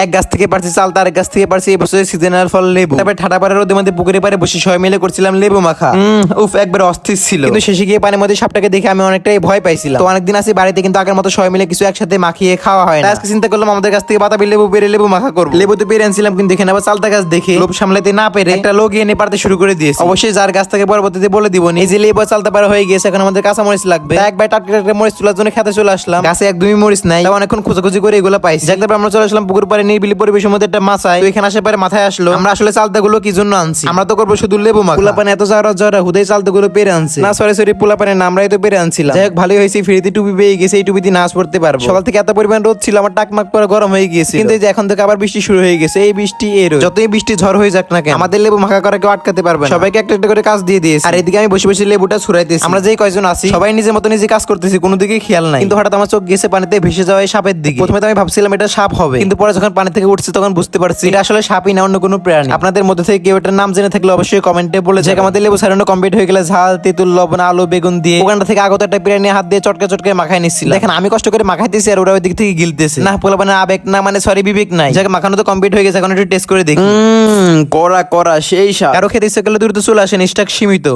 এক গাছ থেকে পারছি চালতা, আরেক গাছ থেকে পারছি এই বছরের সিজনাল ফল লেবু। তারপরে ঠাডা পাড়ার রোদের মধ্যে পুকুরে পারে বসে সবাই মিলে করছিলাম লেবু মাখা। উফ, একবার অস্থির ছিল। কিন্তু শেষে গিয়ে পানির মধ্যে সাপটাকে দেখে আমি অনেকটাই ভয় পাইছিলাম। তো অনেকদিন আসি বাড়িতে, কিন্তু আগের মতো সবাই মিলে কিছু একসাথে মাখিয়ে খাওয়া হয় না। আজকে চিন্তা করলাম আমাদের কাছ থেকে বাতাবি লেবু পেরে লেবু মাখা করবো। লেবু তো পেরে আনছিলাম, কিন্তু দেখে আবার চালতা গাছ দেখে লোভ সামলাতে না পেরে একটা লোক এনে পারতে শুরু করে দিয়েছে। অবশ্যই যার গাছ থেকে পরবর্তীতে বলে দিব। এই যে লেবু চালতা পারা হয়ে গেছে, এখন আমাদের কাঁচা মরিচ লাগবে। একবার টাটকা টাটকা মরিচ তোলার জন্য খেতে চলে আসলাম। গাছে একদমই মরিচ নাই, তাও অনেকক্ষণ খোঁজাখুঁজি করে এগুলো পাইছি। তারপর আমরা চলে আসলাম পুকুর পাড়ে নিরিবিলি পরিবেশের মধ্যে একটা মাছায়। তো এখানে আসার পরে মাথায় আসলো আমরা আসলে চালতা গুলো কি জন্য আনছি। আমরা তো করবো শুধু লেবু মাখা। পোলাপানে এত জরা হুদাই চালতা গুলো পেরে আনছে না। সরি পোলাপানে না, আমরাই তো পেরে আনছিলাম। যাই হোক, ভালোই হয়েছে, ফ্রিতে টুপি পেয়ে গেছে। এই টুপি দিয়ে নাচ পড়তে পারবো। সকাল থেকে এত পরিমাণ রোদ ছিল, আমার টাকমাক পরে গরম হয়ে গিয়েছে। কিন্তু এই যে এখন থেকে আবার বৃষ্টি শুরু হয়ে গেছে। এই বৃষ্টি যতই বৃষ্টি ঝড় হয়ে যাক না কেন, আমাদের লেবু মাখা করা কেউ আটকাতে পারবে না। সবাইকে একটা একটা করে কাজ দিয়ে দিয়েছে। আর এদিকে আমি বসে বসে লেবুটা ছুড়াইতেছি। আমরা যেই কয়জন আছি সবাই নিজের মতো নিজে কাজ করতেছি, কোনো দিকে খেয়াল নাই। কিন্তু হঠাৎ আমার চোখ গেছে পানিতে ভেসে যাওয়া এই সাপের দিকে। প্রথমে তো আমি ভাবছিলাম এটা সাপ হবে, কিন্তু পরে যখন পানি থেকে উঠছে তখন বুঝতে পারছি এটা আসলে সাপই না, অন্য কোনো প্রাণী। আপনাদের মধ্যে থেকে কেউ এটার নাম জেনে থাকলে অবশ্যই কমেন্টে বলে যাক। আমাদের লেবু সারানো কমপ্লিট হয়ে গেলে ঝাল তেঁতুল লবণ আলু বেগুন দিয়ে ওখানটা থেকে আগত একটা প্রাণী হাত দিয়ে চটকে চটকে মাখাই নিচ্ছিল। দেখেন আমি কষ্ট করে মাখাইতেছি আর ওরা ওই দিক থেকে গিলতেছে। না পোলাপানে আবেগ না, মানে সরি বিবেক নাই। যাকে মাখানো তো কমপ্লিট হয়ে গেছে, এখন একটু টেস্ট করে দেখি। করা সেই সাপ। কারো খেতে ইচ্ছে করলে দূরে তো চলে আসেন, স্টক সীমিত।